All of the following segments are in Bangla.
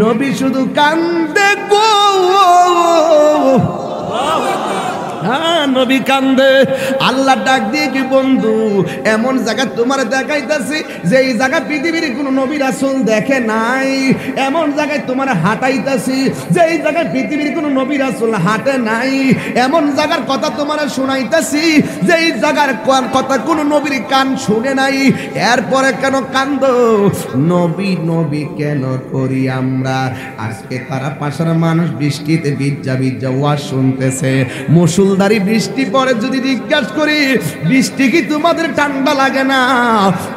নবী শুধু কান্দে গো, হ্যাঁ নবী কান্দে। আল্লাহ ডাক দিয়ে কি বন্ধু এমন জায়গা তোমার দেখাইতেছি যে এই জায়গা পৃথিবীর কোনো নবী রাসূল দেখে নাই, এমন জায়গায় তোমার হাঁটাইতেছি যে এই জায়গায় পৃথিবীর কোনো নবী রাসূল হাঁটে নাই, এমন জায়গার কথা তোমার শোনাইতেছি যে এই জায়গার কথা কোনো নবীর কান শুনে নাই। এরপরে কেন কান্দো? নবী নবী কেন করি আমরা? আজকে তারা পাশের মানুষ বৃষ্টিতে ভিজা ভিজা ওয়াজ শুনতেছে, মুসুলধারি বৃষ্টি পরে যদি জিজ্ঞাসা করি বৃষ্টি কি তোমাদের ঠান্ডা লাগে না?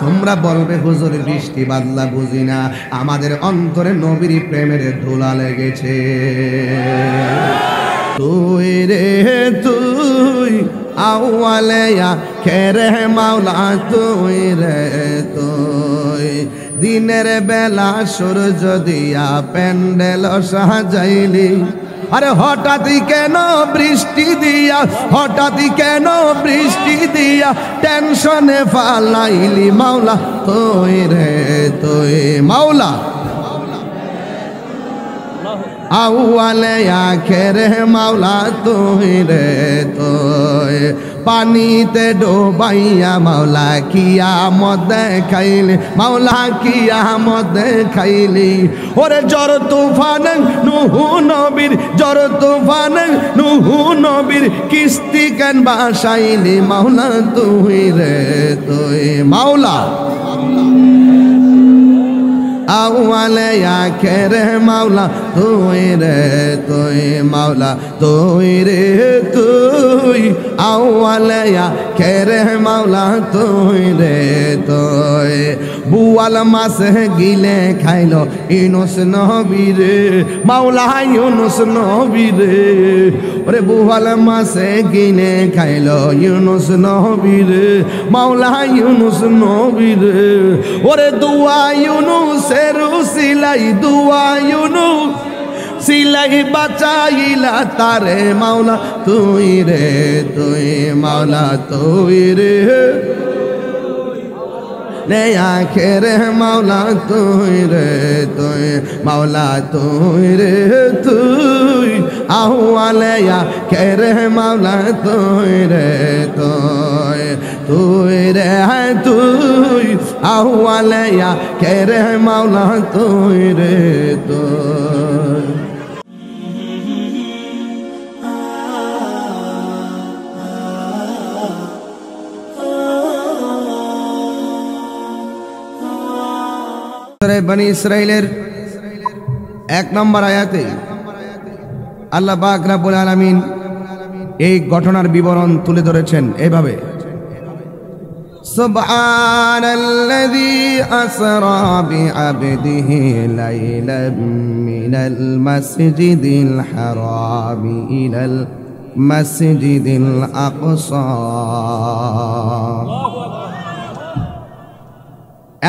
তোমরা বলবে হুজুর বৃষ্টি বাদলা বুঝি না, আমাদের অন্তরে নবীর প্রেমের ধুলা লেগেছে। তুই রে তুই আউয়ালে আখেরে মাওলা, তুই রে তুই দিনের বেলা সূর্য দিয়া প্যান্ডেল সাজাইলি, আরে হঠাৎই কেন বৃষ্টি দিয়া, হঠাৎই কেন বৃষ্টি দিয়া টেনশনে ফালাইলি মাওলা, তুই রে তুই মাওলা আউয়ালে আখেরে মাওলা, তুই রে তুই পানিতে ডোবাইয়া মাওলা কিয়ামত দেখাইলি, মাওলা কিয়ামত দেখাইলি। ওরে জ্বর তুফান নূহু নবীর, জ্বর তুফান নূহু নবীর কিস্তি কেন বাসাইলি মাওলা, তুই রে তুই মাওলা আউয়ালে আখেরে মাওলা, তুই রে তুই মাওলা, তুই রে তুই আউয়ালে আখেরে মাওলা, তুই রে তুই। বুয়াল মাছে গিলে খাইলো ইউনুস নবী রে মাওলা, ইউনুস নবী রে। ওরে বুয়াল মাছে গিলে খাইলো ইউনুস নবী রে মাওলা, ইউনুস নবী রে। ওরে দুয়া ইউনুস সিলাই, দুয়া ইউনুস সিলাই বাঁচাইলা তারে মাওলা, তুই রে তুই মাওলা, তুই রে নে আখেরে মাওলা, তুই রে তুই মাওলা, তুই রে তুই আউয়ালে আখেরে মাওলা, তুই রে তুই, তুই রে তুই আউয়ালে আখেরে মাওলা, তুই রে তুই। বনি ইসরাইলের 1 নম্বর আয়াতে আল্লাহ পাক রব্বুল আলামিন এই ঘটনার বিবরণ তুলে ধরেছেন এভাবে, সুবহানাল্লাযী আসরা বিআবদিহি লাইলাম মিনাল মাসজিদিল হারামি ইলাল মাসজিদিল আকসা।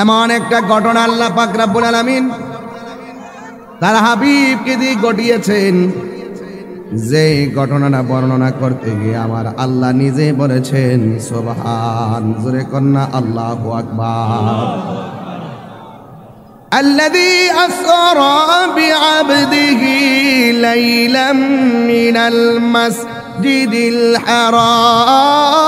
এমন একটা ঘটনা আল্লাহ পাক রব্বুল আলামিন তার হাবিবকে দিয়ে ঘটিয়েছেন, যে ঘটনাটা বর্ণনা করতে গিয়ে আমার আল্লাহ নিজে বলেছেন সুবহান, জোরে কন্না আল্লাহু আকবার। আল্লাযী আসরা বিআবদিহি লাইলাম মিনাল মাসজিদিল হারাম,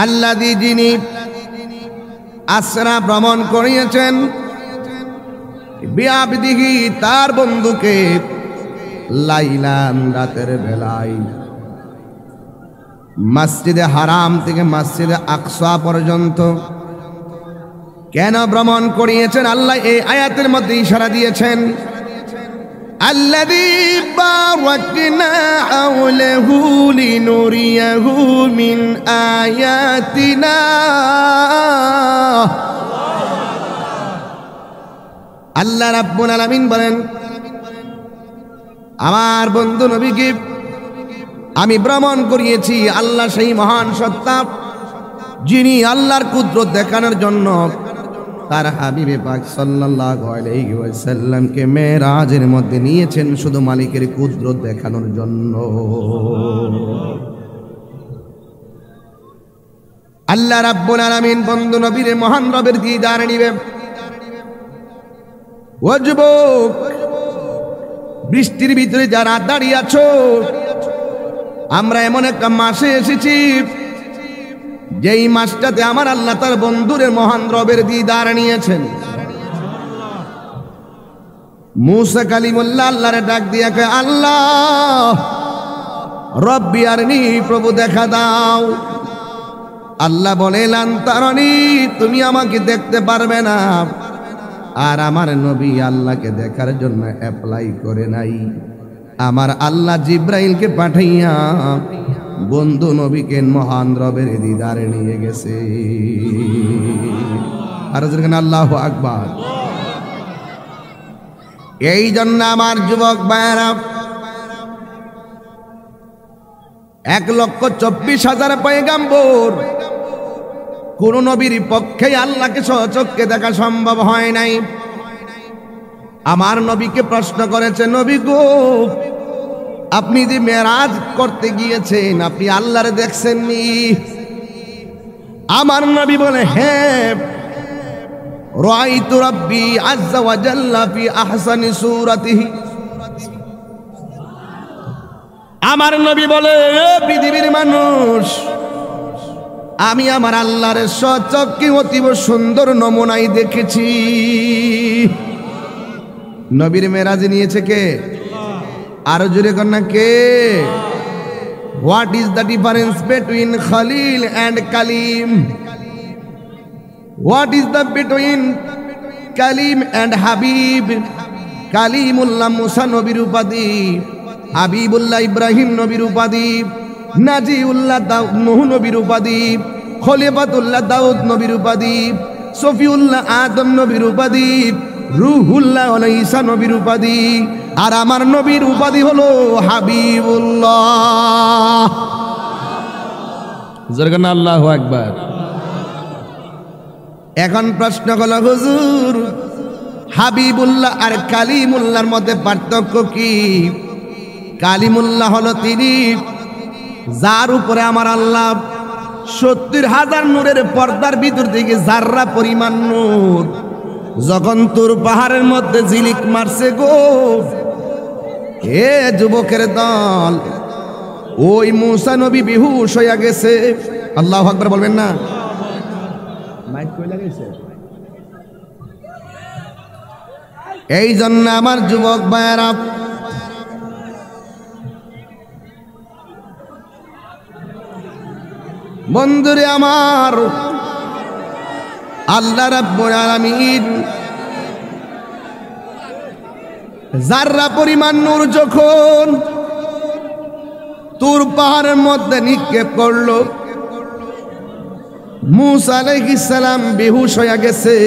আল্লাযী যিনি আসরা ভ্রমণ করিয়েছেন বিআবদিহি তার বন্ধুকে লাইলান রাতের বেলায় মসজিদে হারাম থেকে মসজিদে আকসা পর্যন্ত কেন ভ্রমণ করিয়েছেন আল্লাহ এই আয়াতের মধ্যে ইশারা দিয়েছেন। الذي باركنا حوله لنريه من آياتنا, আল্লাহ রাব্বুল আলামিন বলেন আমার বন্ধু নবীকে আমি ভ্রমণ করিয়েছি। আল্লাহ সেই মহান সত্তা যিনি আল্লাহর কুদরত দেখানোর জন্য তার হাবিবে পাক সাল্লাল্লাহু আলাইহি ওয়াসাল্লামকে মেরাজের মধ্যে নিয়েছেন শুধু মালিকের কুদরত দেখানোর জন্য। আল্লাহ রাব্বুল আলামিন বন্ধু নবীর মহান রবের দিদার নিবে। ও যুবক, বৃষ্টির ভিতরে যারা দাঁড়িয়ে আছো, আমরা এমন একটা মাসে এসেছি যেই মাসটাতে আমার আল্লাহ তার বন্ধুর মহান রবের দিদার নিয়েছেন। মুসা কালিমুল্লাহ আল্লাহরে ডাক দিয়া কয়, আল্লাহ রব্বি আরনি, প্রভু দেখা দাও। আল্লাহ বলে, লান তারানি, তুমি আমাকে দেখতে পারবে না। আর আমার নবী আল্লাহকে দেখার জন্য অ্যাপ্লাই করে নাই। আমার আল্লাহ জিব্রাইলকে পাঠাইয়া বন্ধু নবীকে মহান রবের দিদারে নিয়ে গেছে। আর যেখানে আল্লাহু আকবার। এই জন্য আমার যুবক ভাইরা, 1,24,000 পয়গাম্বর, কোন নবীর পক্ষে আল্লাহকে সচক্ষে দেখা সম্ভব হয় নাই। আমার নবীকে প্রশ্ন করেছে, নবী গো, আপনি যে মেরাজ করতে গিয়েছেন, আপনি আল্লাহরে দেখছেননি? আমার নবী বলে, হ্যাঁ, রাআইতু রাব্বি আযজা ওয়া জাল্লা ফি আহসানি সূরাতিহি। আমার নবী বলে, পৃথিবীর মানুষ, আমি আমার আল্লাহর সচক্ষে অতীব সুন্দর নমুনাই দেখেছি। নবীর মেরাজ নিয়েছে কে? আরো জোরে কর না, কে? What is the difference between Khalil and Kalim? What is the between Kalim and Habib? Kalimullah Musa নবীর উপাধি, হাবিবুল্লাহ ইব্রাহিম নবীর উপাধি, নাজিউল্লাহ নূহ নবীর উপাধি, খলিফাতুল্লাহ দাউদ নবীর উপাধি, সফিউল্লাহ আদম নবীর উপাধি, রুহুল্লাহ ঈসা নবীর উপাধি। আর আমার নবীর উপাধি হলো হাবিবুল্লাহ। জোরে না আল্লাহু আকবার। এখন প্রশ্ন হলো, হুজুর, হাবিবুল্লাহ আর কালিমুল্লাহর মধ্যে পার্থক্য কি? কালিমুল্লাহ হলো তিনি যার উপরে আমার আল্লাহ 70,000 নূরের পর্দার ভিতর থেকে জাররা পরিমাণ নূর যখন তোর পাহাড়ের মধ্যে ঝিলিক মারছে গো, এ যুবকের দল, ওই মুসা নবী বেহুশ হইয়া গেছে। আল্লাহু আকবার বলবেন না? মাইক কই লাগাইছে? এই জন্য আমার যুবক ভাইয়েরা, বন্ধুরে আমার, আল্লাহ রাব্বুল আলামিন জাররা পরিমাণ নূর যখন তুর পাহাড়ের মধ্যে নিক্ষেপ করলো, মুসা আলাইহিস সালাম বেহুশ হয়ে গেছে।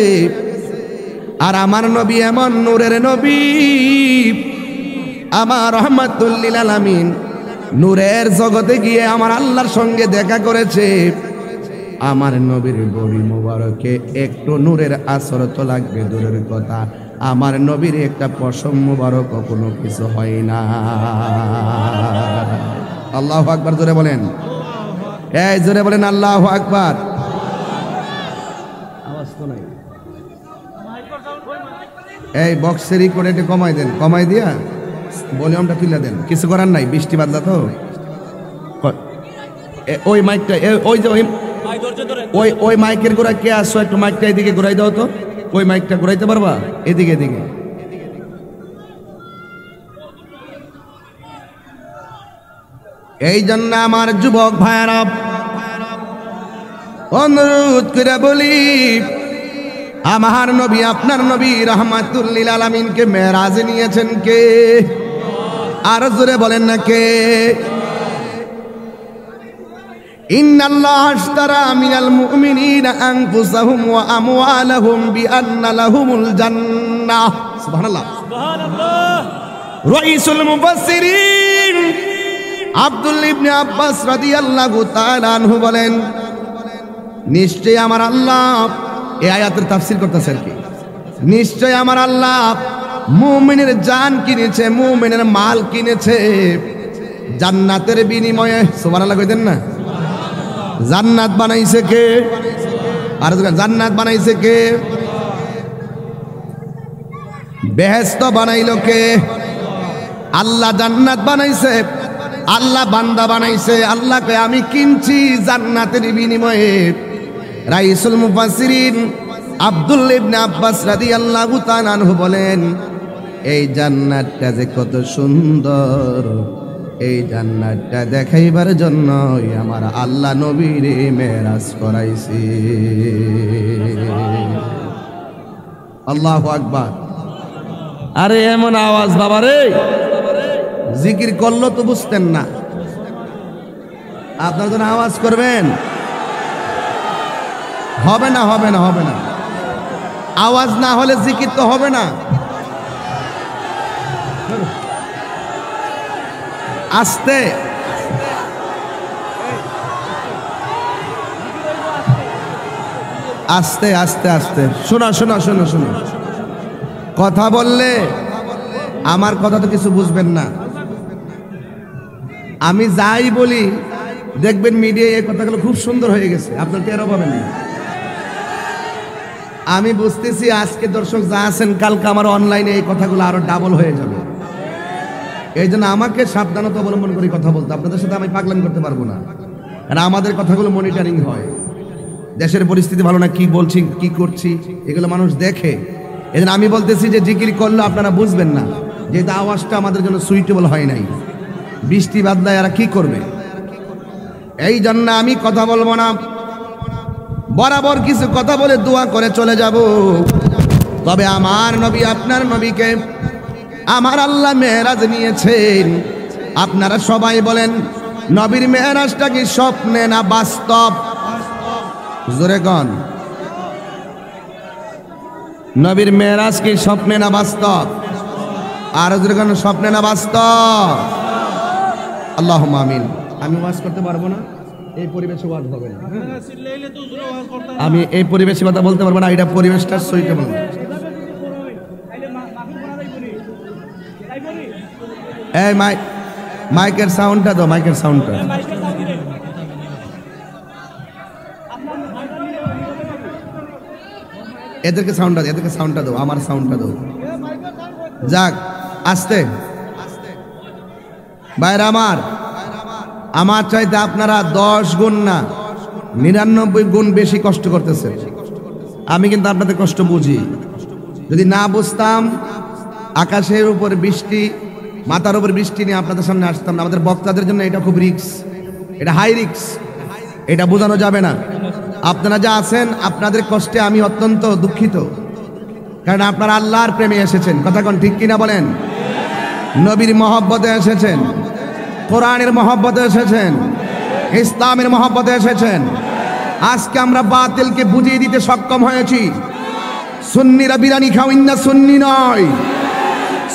আর আমার নবী এমন নূরের নবী, আমার রাহমাতুল লিল আলামিন, নূরের জগতে গিয়ে আমার আল্লাহর সঙ্গে দেখা করেছে। আমার নবীর বডি মোবারকে একটু নূরের আসর তো লাগবে দূরের কথা, আমার নবীর একটা পশম মোবারক কোনো কিছু হয় না। আল্লাহু আকবার জোরে বলেন, এই জোরে বলেন আল্লাহু আকবার। আওয়াজ তো নাই, এই বক্সের রেকর্ডে কমাই দেন, কমাই দিয়া ভলিউমটা তুলে দেন। কিছু করার নাই, বৃষ্টি বাদলা তো। ওই মাইকটা, ওই যে ওই মাইকের গোড়া কে আসছো, একটু মাইকটা এদিকে ঘুরাই দাও তো। ওই মাইকটা ঘুরাইতে পারবা? এদিকে এদিকে। এই জন্য আমার যুবক ভাইরা, অনুরোধ করে বলি, আমার নবী, আপনার নবী রাহমাতুল লিল আলামিনকে মেরাজে নিয়েছেন কে? আর জোরে বলেন না, কে? ইন্নাল্লাহ আশতারা মিনাল মুমিনিনা আনফুসাহুম ওয়া আমওয়ালাহুম বিআন্না লাহুমুল জান্নাহ। সুবহানাল্লাহ, সুবহানাল্লাহ। রাইসুল মুফাসসিরিন আব্দুল্লাহ ইবনে আব্বাস রাদিয়াল্লাহু তাআলা আনহু বলেন, নিশ্চয় আমার আল্লাহ, এই আয়াতের তাফসীর করতেছেন কি, নিশ্চয় আমার আল্লাহ মুমিনের জান কিনেছে, মুমিনের মাল কিনেছে জান্নাতের বিনিময়ে। সুবহানাল্লাহ কইতেন না? জান্নাত বানাইছে কে? আর জান্নাত বানাইছে কে? বেহেশত বানাইলো কে? আল্লাহ জান্নাত বানাইছে, আল্লাহ বান্দা বানাইছে। আল্লাহকে আমি কিনছি জান্নাতের বিনিময়ে। রাইসুল মুফাসসিরিন আব্দুল্লাহ ইবনে আব্বাস রাদিয়াল্লাহু তাআলা আনহু বলেন, এই জান্নাতটা যে কত সুন্দর, এই জান্নাতটা দেখাইবার জন্যই আমার আল্লাহ নবীরে মেরাজ করাইছে। আল্লাহু আকবার। আরে এমন আওয়াজ বাবা রে, জিকির করলো তো বুঝতেন না। আপনারা যেন আওয়াজ করবেন, হবে না হবে না হবে না। আওয়াজ না হলে জিকির তো হবে না। আস্তে আস্তে আস্তে আস্তে শোনা শোনা শোনা শোনা। কথা বললে আমার কথা তো কিছু বুঝবেন না। আমি যাই বলি দেখবেন মিডিয়ায় এই কথাগুলো খুব সুন্দর হয়ে গেছে, আপনার টেরও পাবেন না। আমি বুঝতেছি আজকে দর্শক যা আছেন কালকে আমার অনলাইনে এই কথাগুলো আরো ডাবল হয়ে যাবে। এই জন্য আমাকে সাবধানতা অবলম্বন করে কথা বলতে। আপনাদের সাথে আমি পাগলামি করতে পারবো না, কারণ আমাদের কথাগুলো মনিটরিং হয়। দেশের পরিস্থিতি ভালো না, কি বলছি কি করছি এগুলো মানুষ দেখে। এই জন্য আমি বলতেছি যে জিকির করলে আপনারা বুঝবেন না, যেহেতু আওয়াজটা আমাদের জন্য সুইটেবল হয় নাই। বৃষ্টি বাদলায় এরা কি করবে, এই জন্য আমি কথা বলবো না। বরাবর কিছু কথা বলে দোয়া করে চলে যাব। তবে আমার নবী আপনার নবীকে আমার আল্লাহ মেরাজ নিয়েছেন। আপনারা সবাই বলেন, নবীর মেরাজটা কি স্বপ্নে না বাস্তব? জোরে কোন, নবীর মেরাজ কি স্বপ্নে না বাস্তব? আর জোরে কোন, স্বপ্নে না বাস্তব? আল্লাহুম্মা আমিন। আমি ওয়াজ করতে পারবো না, এই পরিবেশে ওয়াজ হবে না। আমি এই পরিবেশে কথা বলতে পারবো না, এটা পরিবেশটা সুইটেবল না। এই মাইকের সাউন্ডটা দাও, মাইকের সাউন্ডটা। এদেরকে সাউন্ডটা দাও, এদেরকে সাউন্ডটা দাও, আমার সাউন্ডটা দাও। যাক, আস্তে ভাইরা আমার চাইতে আপনারা 10 গুণ না 99 গুণ বেশি কষ্ট করতেছেন। আমি কিন্তু আপনাদের কষ্ট বুঝি। যদি না বুঝতাম, আকাশের উপর বৃষ্টি, মাথার উপর বৃষ্টি নিয়ে আপনাদের সামনে আসতাম না। আমাদের বক্তাদের জন্য এটা খুব রিস্ক, এটা হাই রিস্ক, এটা বোঝানো যাবে না। আপনারা যা আছেন, আপনাদের কষ্টে আমি অত্যন্ত দুঃখিত, কারণ আপনারা আল্লাহর প্রেমে এসেছেন। কথা কোন ঠিক কিনা বলেন? নবীর মহব্বতে এসেছেন, কোরআনের মহব্বতে এসেছেন, ইসলামের মহব্বতে এসেছেন। আজকে আমরা বাতিলকে বুঝিয়ে দিতে সক্ষম হয়েছি। সুন্নিরা বিরিয়ানি খাওয়াইন না সুন্নি নয়,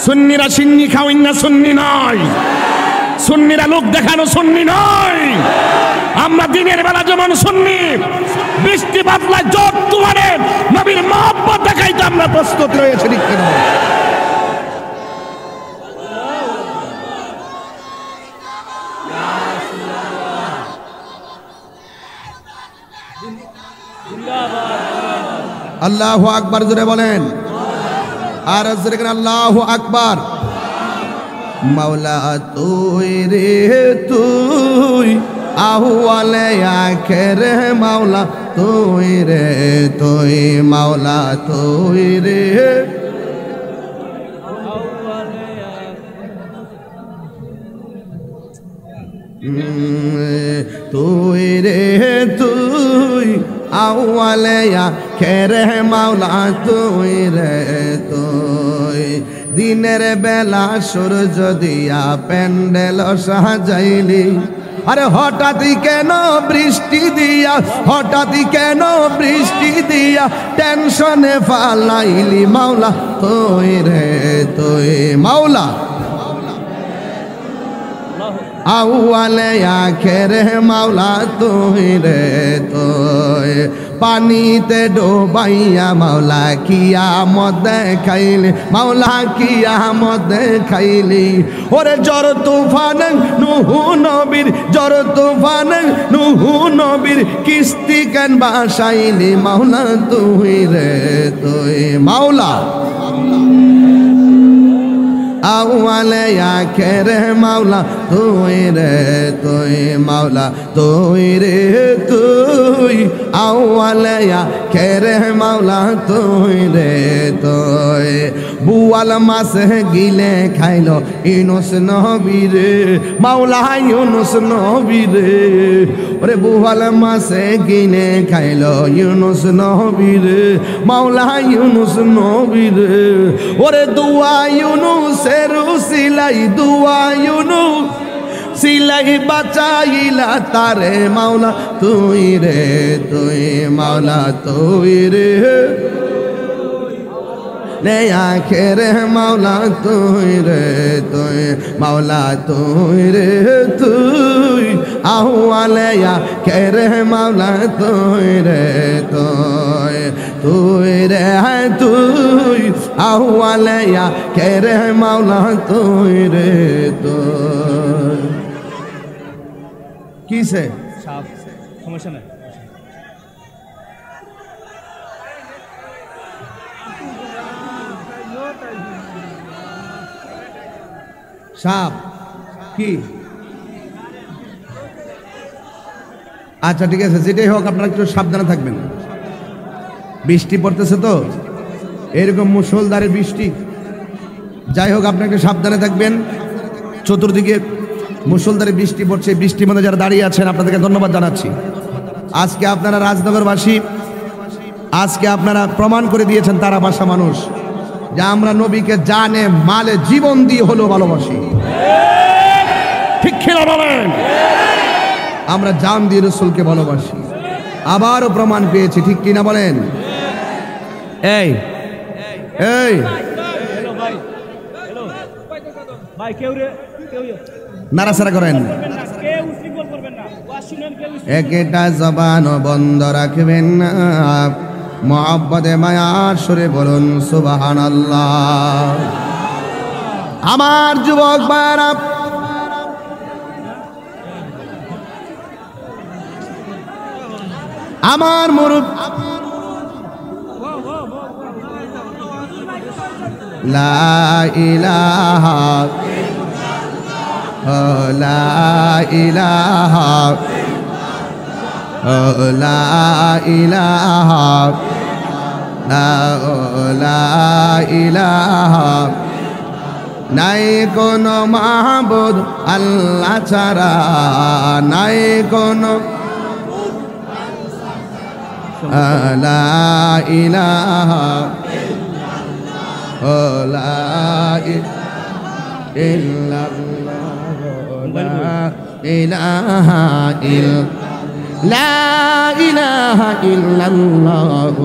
সুন্নিরা সিন্নি খাওয়াইন না সুন্নি নয়, সুন্নিরা লোক দেখানো সুন্নি নয়। আমরা দিনের বেলা যেমন সুন্নি, বৃষ্টি বাদলায় জোট তুমারে নবীর মহব্বত দেখাইতে আমরা প্রস্তুত রয়েছে। ঠিক কিনা? আল্লাহু আকবার জোরে বলেন, আর জোরে কেন আল্লাহু আকবার। মাওলা তুই রে তুই, আহওয়ালে আখেরে মাওলা তুই রে তুই, মাওলা তুই রে তুই রে তুই, আউয়ালে আখেরে মাওলা তুই রে তুই। দিনের বেলা সূর্য দিয়া প্যান্ডেল সাজাইলি, আরে হঠাৎই কেন বৃষ্টি দিয়া, হঠাৎই কেন বৃষ্টি দিয়া টেনশনে ফালাইলি মাওলা তুই রে তুই, মাওলা আউয়ালে আখেরে মাওলা তুই রে তুই পানিতে ডোবাইয়া মাওলা কিয়ামত দেখাইলি মাওলা কিয়ামত দেখাইলি ওরে জ্বর তুফান নূহু নবীর জ্বর তুফান নূহু নবীর কিস্তি কেন বাসাইলি মাওলা তুই রে তুই মাওলা আউয়ালে আখেরে মাওলা তুই রে তুই মাওলা তুই রে তুই আউয়ালে আখেরে মাওলা তুই রে তুই বুয়াল মাসে গিলে খাইলো ইউনুস নবী রে মাওলা ইউনুস নবী রে ওরে বুয়াল মাসে গিলে খাইলো ইউনুস নবী রে মাওলা ইউনুস নবী রে ওরে দুয়া ইউনুস সিলাই দুয়া ইউনুস সিলাই বাঁচাইলা তারে মাওলা তুই রে তুই মাওলা তুই রে নে আখেরে মাওলা তুই রে তুই মাওলা তুই রে তুই আহওয়ালে আখেরে মাওলা তুই রে তুই তুই রে তুই আহওয়ালে আখেরে মাওলা তুই রে তুই কিসে সমস্যা নাই সাপ কি আচ্ছা ঠিক আছে যেটাই হোক আপনারা একটু সাবধানে থাকবেন বৃষ্টি পড়তেছে তো এরকম মুষলধারে বৃষ্টি যাই হোক আপনারা একটু সাবধানে থাকবেন চতুর্দিকে মুষলধারে বৃষ্টি পড়ছে বৃষ্টির মধ্যে যারা দাঁড়িয়ে আছেন আপনাদেরকে ধন্যবাদ জানাচ্ছি আজকে আপনারা রাজনগরবাসী আজকে আপনারা প্রমাণ করে দিয়েছেন তারা ভাষা মানুষ যে আমরা নবীকে জানে মালে জীবন দিয়ে হলো ভালোবাসি ঠিক খেলা বলেন আমরা জান দিয়ে রসুলকে ভালোবাসি আবারও প্রমাণ পেয়েছি ঠিক কিনা বলেন এই এই নাড়াচাড়া করেন একটা জবান বন্ধ রাখবেন না মোহাব্বতে মায়ার সুরে বলুন সুবহানাল্লাহ আমার যুবক ভাইরা আমার মুরুব লা ইলাহা লা ইলাহা লা ইলাহা লা ইলাহা নাই কোনো মাহবুদ আল্লাহ ছাড়া নাই কোনো লা ইলাহা লা ইল্লাল্লাহ লা ইলাহা লা ইলাহা ইল্লাল্লাহ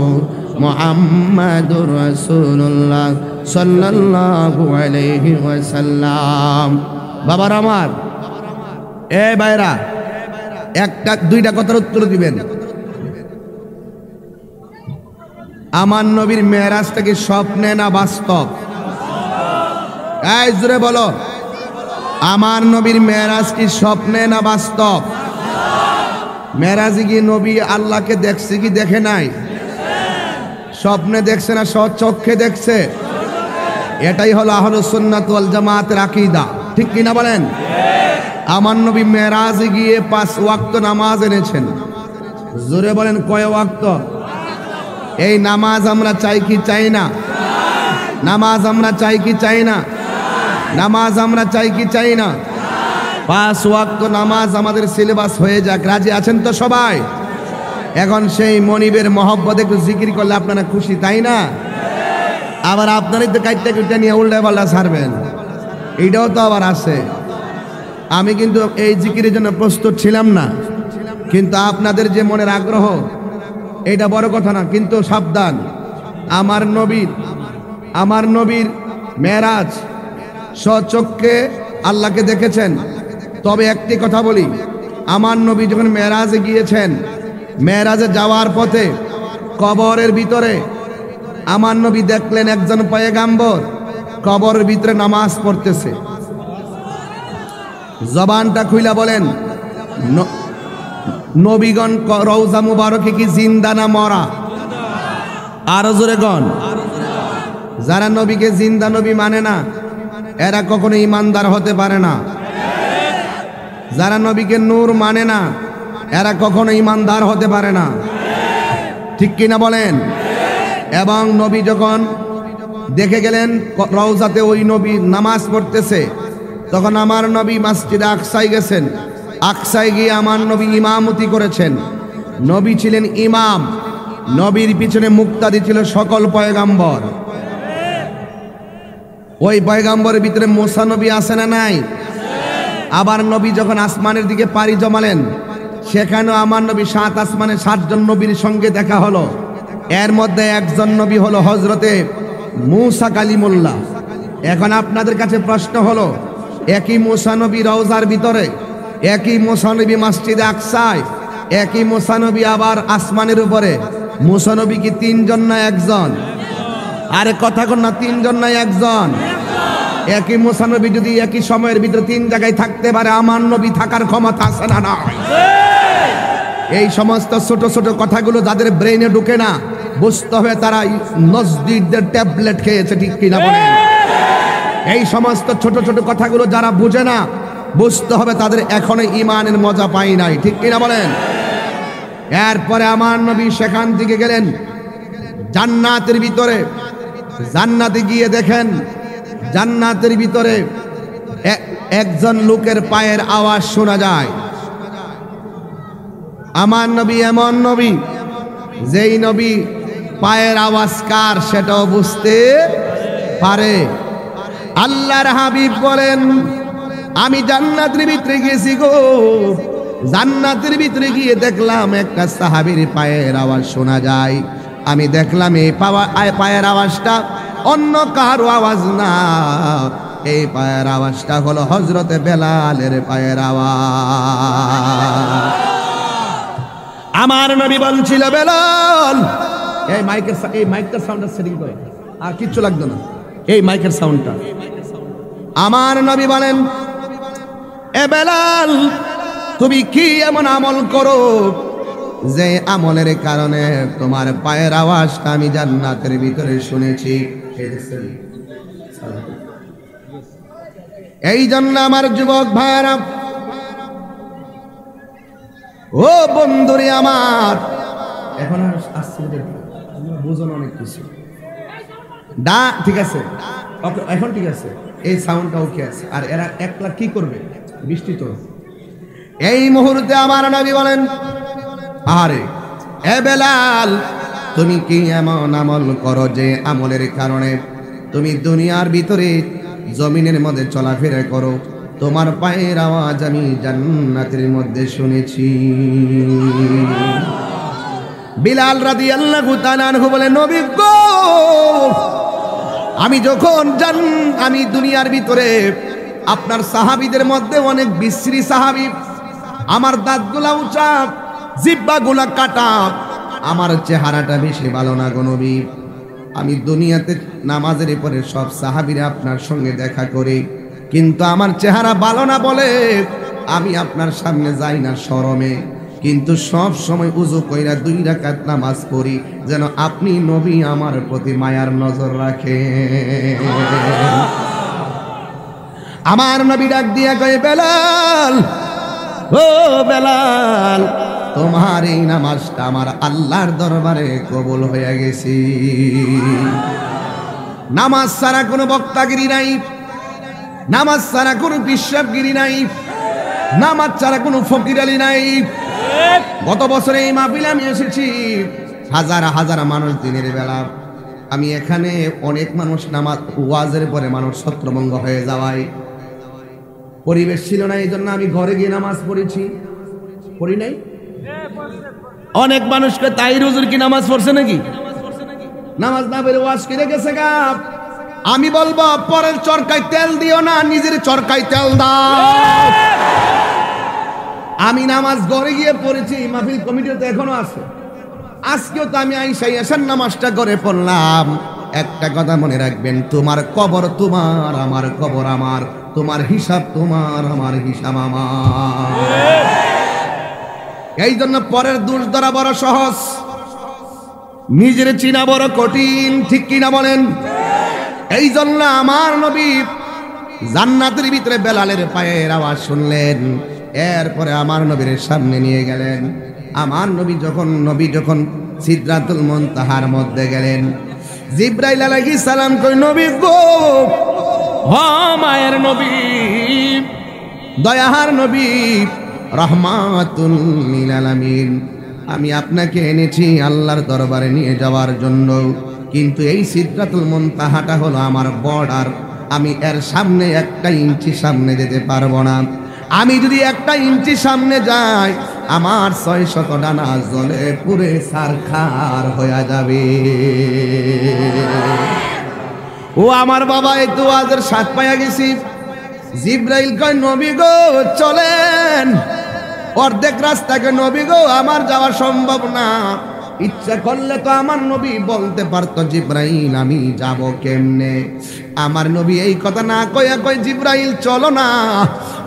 মুহাম্মাদুর রাসূলুল্লাহ সাল্লাল্লাহু আলাইহি ওয়াসাল্লাম বাবার আমার এ ভাইরা একটা দুইটা কথার উত্তর দিবেন আমার নবীর মেরাজটা কি স্বপ্নে না বাস্তব এই জোরে বলো আমার নবীর মেরাজ কি স্বপ্নে না বাস্তব মেরাজে কি নবী আল্লাহকে দেখছে কি দেখে নাই স্বপ্নে দেখছে না চক্ষে দেখছে এটাই হলো আহলুস সুন্নাত ওয়াল জামাতের আকীদা ঠিক কি না বলেন আমার নবী মেরাজে গিয়ে 5 ওয়াক্ত নামাজ এনেছেন জোরে বলেন কয় ওয়াক্ত এই নামাজ আমরা চাই কি চাই না নামাজ আমরা চাই কি চাই না নামাজ আমরা চাই কি চাই না 5 ওয়াক্ত নামাজ আমাদের সিলেবাস হয়ে যাক রাজি আছেন তো সবাই এখন সেই মনিবের মহব্বতে একটু জিকির করলে আপনারা খুশি তাই না আবার আপনারই তো কাইটটা কুইটা নিয়ে উল্টা পাল্টা ছাড়বেন এইটাও তো আবার আছে আমি কিন্তু এই জিকিরের জন্য প্রস্তুত ছিলাম না কিন্তু আপনাদের যে মনের আগ্রহ এটা বড় কথা না কিন্তু সাবধান আমার নবীর মেরাজ স্বচক্ষে আল্লাহকে দেখেছেন তবে একটি কথা বলি, আমার নবী যখন মেরাজে গিয়েছেন, মেরাজে যাওয়ার পথে কবরের ভিতরে আমার নবী দেখলেন একজন পয়গাম্বর কবরের ভিতরে নামাজ পড়তেছে। জবানটা খুইলা বলেন, নবীগণ রওজা মুবারকে কি জিন্দা না মরা? আরো জোরে গণ। যারা নবীকে জিন্দা নবী মানে না, এরা কখনো ইমানদার হতে পারে না। যারা নবীকে নূর মানে না, এরা কখনো ইমানদার হতে পারে না। ঠিক কিনা বলেন? এবং নবী যখন দেখে গেলেন রওজাতে ওই নবী নামাজ পড়তেছে, তখন আমার নবী মসজিদে আকসায় গেছেন। আকসায় গিয়ে আমার নবী ইমামতি করেছেন। নবী ছিলেন ইমাম, নবীর পিছনে মুক্তাদি ছিল সকল পয়গাম্বর। ওই পয়গাম্বরের ভিতরে মুসা নবী আছে না নাই? আবার নবী যখন আসমানের দিকে পাড়ি জমালেন, সেখানেও আমার নবী 7 আসমানে 7 জন নবীর সঙ্গে দেখা হলো। এর মধ্যে একজন নবী হলো হযরতে মূসা কালিমুল্লাহ। এখন আপনাদের কাছে প্রশ্ন হলো, একই মূসা নবী রওজার ভিতরে, একই মূসা নবী মসজিদে আকসায়, একই মূসা নবী আবার আসমানের উপরে, মূসা নবী কি 3 জন না 1 জন? আরে কথা কন না, 3 জন না 1 জন? একই মূসা নবী যদি একই সময়ের ভিতরে 3 জায়গায় থাকতে পারে, আমার নবী থাকার ক্ষমতা আছে না নাই? এই সমস্ত ছোট ছোট কথাগুলো যাদের ব্রেইনে ঢুকে না, বুঝতে হবে তারা নজদিকদের ট্যাবলেট খেয়েছে। ঠিক কিনা বলেন? এই সমস্ত ছোট ছোট কথাগুলো যারা বুঝে না, বুঝতে হবে তাদের এখনো ইমানের মজা পাই নাই। ঠিক কিনা বলেন? এরপরে আমার নবী সেখান থেকে গেলেন জান্নাতের ভিতরে। জান্নাতে গিয়ে দেখেন জান্নাতের ভিতরে একজন লোকের পায়ের আওয়াজ শোনা যায়। আমার নবী এমন নবী, যেই নবী পায়ের আওয়াজ কার সেটাও বুঝতে পারে। আল্লাহর হাবিব বলেন, আমি জান্নাতের ভিতরে গেছি গো, জান্নাতের ভিতরে গিয়ে দেখলাম একটা সাহাবীর পায়ের আওয়াজ শোনা যায়। আমি দেখলাম এই পায়ের আওয়াজটা অন্য কারো আওয়াজ না, এই পায়ের আওয়াজটা হলো হযরতে বেলালের পায়ের আওয়াজ। আমার নবী বলছিল, বেলাল, এই মাইকটা সাউন্ডটা সেটিং করে, আর কিচ্ছু লাগবে না, এই মাইকের সাউন্ডটা। আমার নবী বলেন, এ বেলাল, তুমি কি এমন আমল করো যে আমলের কারণে তোমার পায়ের আওয়াজটা আমি জান্নাতের ভিতরে শুনেছি? এই জন্য আমার যুবক ভাইরা, ও বন্ধুরে আমার, এখন আসছে বুঝুন অনেক কিছু। ঠিক আছে, এখন ঠিক আছে, এই সাউন্ডটা ওকে আছে। আর এরা একলা কি করবে? বৃষ্টি তো। এই মুহূর্তে আমার নবী বলেন, আরে এ বেলাল, তুমি কি এমন আমল করো যে আমলের কারণে তুমি দুনিয়ার ভিতরে জমিনের মধ্যে চলাফেরা করো, তোমার পায়ের আওয়াজ আমি জান্নাতের মধ্যে শুনেছি। বিলাল রাদিয়াল্লাহু তাআলা আনহু বলে, নবী গো, আমি দুনিয়ার ভিতরে আপনার সাহাবীদের মধ্যে অনেক বিশ্রী সাহাবী, আমার দাঁতগুলা উঁচা, জিহ্বাগুলা কাটা, আমার চেহারাটা বেশি ভালো না গো নবী। আমি দুনিয়াতে নামাজের পরে সব সাহাবীরা আপনার সঙ্গে দেখা করি, কিন্তু আমার চেহারা ভালো না বলে আমি আপনার সামনে যাই না শরমে, কিন্তু সব সময় উযু কইরা 2 রাকাত নামাজ পড়ি, যেন আপনি নবী আমার প্রতি মায়ার নজর রাখেন। আমার নবী ডাক দিয়া কয়, বেলাল, ও বেলাল, তোমার এই নামাজটা আমার আল্লাহর দরবারে কবুল হয়ে গেছে। নামাজ ছাড়া কোনো বক্তাগিরি নাই, নামাজ ছাড়া কোনো বিশ্বাসগিরি নাই, নামাজ ছাড়া কোনো ফকিরালি নাই। গত বছরে এই মাহফিলে আমি এসেছি, হাজার হাজার মানুষ দিনের বেলা। আমি এখানে অনেক মানুষ নামাজ ওয়াজের পরে মানুষ ছত্রভঙ্গ হয়ে যাওয়ায় পরিবেশ ছিল না, এই জন্য আমি ঘরে গিয়ে নামাজ পড়েছি। পড়ি নাই? অনেক মানুষকে তাই হুজুর কি নামাজ পড়ছে নাকি? নামাজ না পড়ে ওয়াজ করে গেছে গা। আমি বলবো, পরের চরকায় তেল দিও না, নিজের চরকায় তেল দাও। আমি নামাজ ঘরে গিয়ে পড়েছি, মাহফিল কমিটিও তো এখনো আছে। আজকেও তো আমি আইসাই আসার নামাজটা করে পড়লাম। একটা কথা মনে রাখবেন, তোমার কবর তোমার, আমার কবর আমার, তোমার হিসাব তোমার, আমার হিসাব আমার। এই জন্য পরের দোষ ধরা বড় সহজ, নিজের চিনা বড় কঠিন, ঠিক কিনা বলেন? এই জন্য আমার নবী জান্নাতের ভিতরে বেলালের পায়ের আওয়াজ শুনলেন, এরপরে আমার নবীর সামনে নিয়ে গেলেন। আমার নবী যখন সিদরাতুল মুনতাহার মধ্যে গেলেন, জিবরাইল আলাইহিস সালাম কই, নবী গো, ও মায়ের নবী, দয়ার নবী, রহমাতুল লিল আলামিন, আমি আপনাকে এনেছি আল্লাহর দরবারে নিয়ে যাওয়ার জন্য, কিন্তু এই সিদরাতুল মুনতাহাটা হলো আমার বর্ডার, আমি এর সামনে একটা ইঞ্চি সামনে যেতে পারবো না। আমি যদি একটা ইঞ্চি সামনে যাই, আমার 600 ডানা জলে পুরে সারখার হয়ে যাবে। ও আমার বাবা, এই তো আজের সাত পায়া গেছি। জিবরাইল কয়, নবী গো চলেন, অর্ধেক রাস্তাকে নবী গো আমার যাওয়া সম্ভব না। ইচ্ছা করলে তো আমার নবী বলতে পারতো, জিবরাইল আমি যাব কেমনে? আমার নবী এই কথা না কয়া কয়, জিবরাইল চলো না।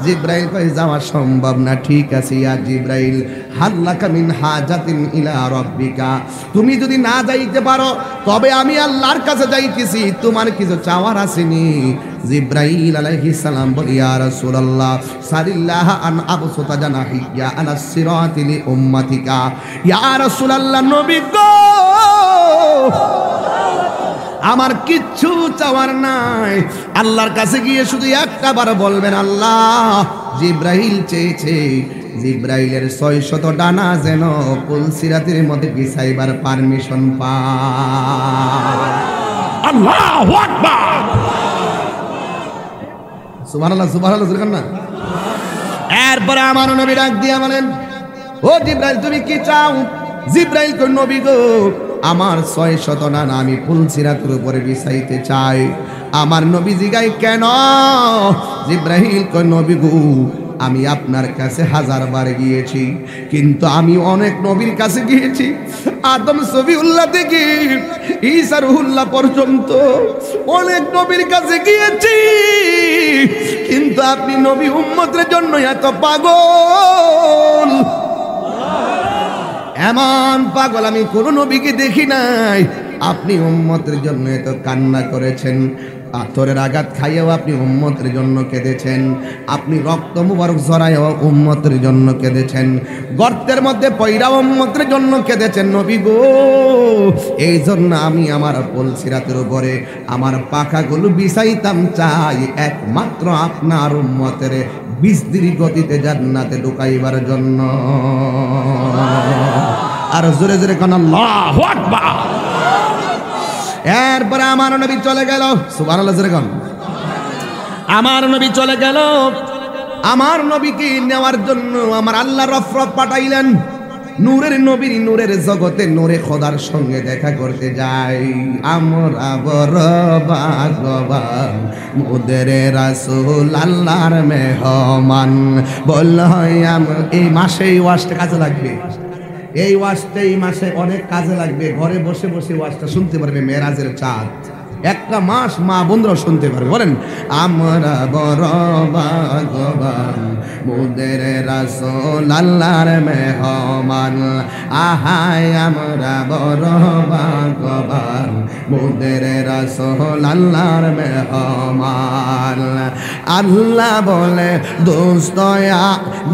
জিবরাইল কয়, যাওয়া সম্ভব না। ঠিক আছে ইয়া জিবরাইল, হাল্লাকা মিন হাজাতিন ইলা রাব্বিকা, তুমি যদি না যাইতে পারো তবে আমি আল্লাহর কাছে যাইতেছি, তোমার কিছু চাওয়ার আসেনি? জিবরাইল আলাইহিস সালাম বলি, ইয়া রাসূলুল্লাহ সাল্লাল্লাহু আন আবসুতা জানাহিয়া আলা সিরাতি লি উম্মাতিকা। ইয়া রাসূলুল্লাহ, নবী গো, আমার কিচ্ছু চাওয়ার নাই, আল্লাহর কাছে গিয়ে শুধু একটা বার বলবেন, আল্লাহ জিবরাইল চেয়েছে জিবরাইলের 600 ডানা যেন পুলসিরাতের মধ্যে বিছাইবার পারমিশন পায়। আল্লাহু আকবার, সুবহানাল্লাহ, সুবহানাল্লাহ বলেন না। এরপরে আমার নবী ডাক দিয়া বলেন, ও জিবরাইল তুমি কি চাও? জিবরাইল কই, নবী গো, আমার 600 ডানা আমি পুলসিরাতের উপরে বিছাইতে চাই। আমার নবী জিগাই, কেন? জিবরাইল কই, নবী গো, আমি আপনার কাছে 1000 বার গিয়েছি, কিন্তু আমি অনেক নবীর কাছে গিয়েছি, আদম সফিউল্লাহ থেকে ঈসা রুহুল্লাহ পর্যন্ত অনেক নবীর কাছে গিয়েছি, কিন্তু আপনি নবী উম্মতের জন্য এত পাগল, এমন পাগল আমি কোন নবীকে দেখি নাই। আপনি উম্মতের জন্য এত কান্না করেছেন, পাথরের আঘাত খাইয়েও আপনি উম্মতের জন্য কেঁদেছেন, আপনি রক্ত মুবারক ঝরাইও উম্মতের জন্য কেঁদেছেন, গর্তের মধ্যে পয়রা উম্মতের জন্য কেঁদেছেন নবী গো। এই জন্য আমি আমার পুলসিরাতের উপরে আমার পাখাগুলো বিছাইতাম চাই, একমাত্র আপনার উম্মতের বিজদির গতিতে জান্নাতে ঢুকাইবার জন্য। আর জোরে জোরে কোন আল্লাহু আকবার। এরপরে আমার নবী চলে গেল, সুবহানাল্লাহ জোরে কোন। আমার নবী চলে গেল, আমার নবীকে নেওয়ার জন্য আমার আল্লাহ রফরফ পাঠাইলেন। নূরের নবীর নূরের জগতে নূরে খোদার সঙ্গে দেখা করতে যাই। আমরা বড় ভাগ্যবান, মোদের রাসূল আল্লাহর মেহমান। বলল এই মাসে এই ওয়াজটা কাজে লাগবে, এই ওয়াজটা এই মাসে অনেক কাজে লাগবে। ঘরে বসে বসে ওয়াজটা শুনতে পারবে, মেরাজের চাঁদ একটা মাস মা বন্ধুরা শুনতে পারবে। বলেন, আমরা বড় ভাগ্যবান, মোদের রাসূল আল্লাহর মেহমান। আহায় আমরা বড় ভাগ্যবান, মোদের রাসূল আল্লাহর মেহমান। আল্লাহ বলে দোস্তয়া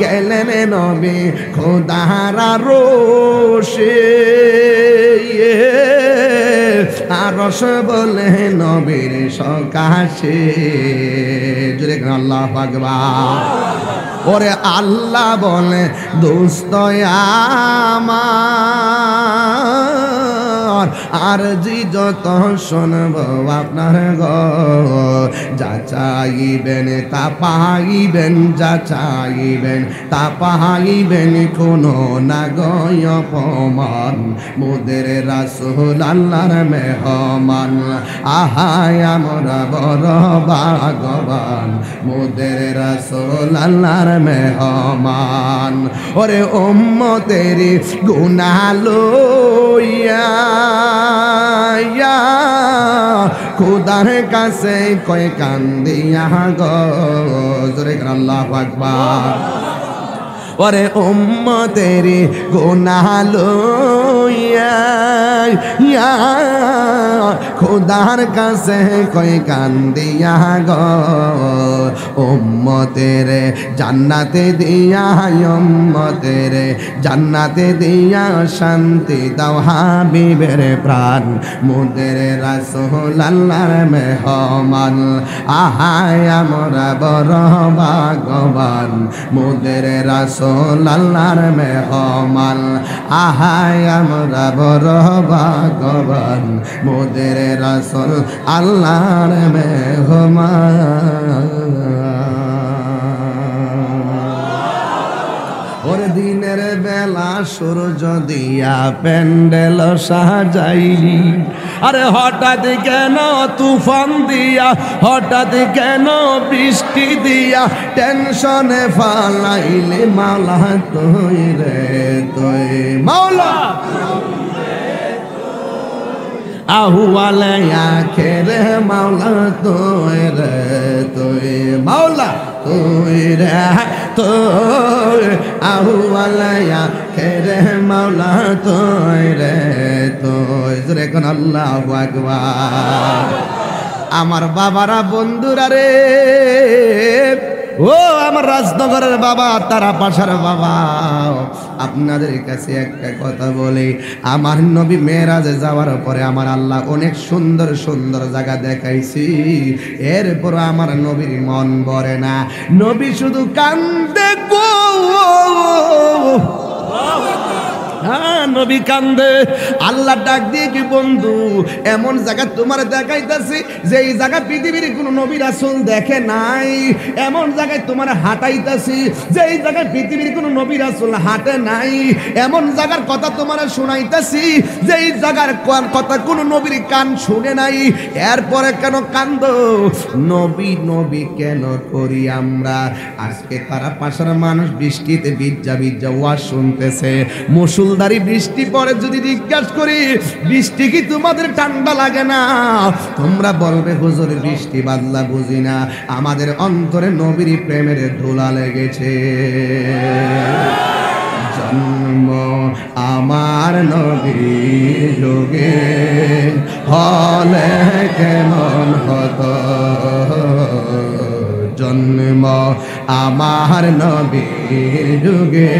গেলেন নবী খোদার রোশে, আরশ বলে নবীর সকাশে। জোরে আল্লাহু আকবার। ওরে আল্লাহ বলে দোস্ত আমার পর আর জি যত শুনব আপনার গো, যা চাইবেন তা পাইবেন, যা চাইবেন তা পাইবেন, কোনো না গয় অপমান, মোদের রাসূল আল্লাহর মেহমান। আহায় আমরা বড় ভাগ্যবান, মোদের রাসূল আল্লাহর মেহমান। ওরে উম্মতেরি গুনাহ লইয়া খুদার কাছে কয় কান্দিয়া গো, জোরে আল্লাহু আকবার। ওরে উম্মতেরি গুনাহ লইয়া খুদার কাছে কই কান্দিয়া গো, উম্মতের জান্নাতে দিয়া, উম্মতের জান্নাতে দিয়া শান্তি দাও হাবিবের প্রাণ, মোদের রাসূল আল্লাহর মেহমান। আহায় আমরা বড় ভাগ্যবান, মোদের রাসূল আল্লাহর মেহমান। আহায় আমরা বড় ভাগ্যবান, মোদের রাসূল আল্লাহর মেহমান। ওর দিনের বেলা সূর্য দিয়া প্যান্ডেল সাজাইলি, আরে হঠাৎ কেন তুফান দিয়া, হঠাৎ কেন বৃষ্টি দিয়া, টেনশনে ফালাইলে মাওলা তুই রে তুই, মাওলা আহুয়ালে আখেরে মাওলা তুই রে তুই, মাওলা তুই রে তুই, আহুয়ালে আখেরে মাওলা তুই রে তুই, জোরে কোন আল্লাহু আকবার। আমার বাবারা বন্ধুরা রে, ও আমার রাজনগরের বাবা, তারা পাশার বাবা, আপনাদের কাছে একটা কথা বলি, আমার নবী মেরাজে যাওয়ার পরে আমার আল্লাহ অনেক সুন্দর সুন্দর জায়গা দেখাইছি, এরপর আমার নবীর মন ভরে না, নবী শুধু কান্দে গো, হ্যাঁ নবী কান্দে। আল্লাহ ডাক দিয়ে কি বন্ধু, এমন জায়গা তোমার দেখাইতেছি যে এই জায়গা পৃথিবীর কোনো নবী রাসূল দেখে নাই, এমন জায়গায় তোমার হাঁটাইতেছি যে এই জায়গায় পৃথিবীর কোনো নবী রাসূল হাঁটে নাই, এমন জায়গার কথা তোমার শোনাইতেছি যে এই জায়গার কথা কোনো নবীর কান শুনে নাই, এরপরে কেন কান্দো? নবী নবী কেন করি আমরা? আজকে তারা পাশের মানুষ বৃষ্টিতে ভিজা ভিজা ওয়াজ শুনতেছে, মুসুলধারি বৃষ্টি পরে যদি জিজ্ঞাসা করি বৃষ্টি কি তোমাদের ঠান্ডা লাগে না, তোমরা বলবে হুজুর বৃষ্টি বাদলা বুঝি না, আমাদের অন্তরে নবীর প্রেমের ধুলা লেগেছে। জন্ম আমার নবীর যুগে হলে কেমন হতো, জন্ম আমার নবীর যুগে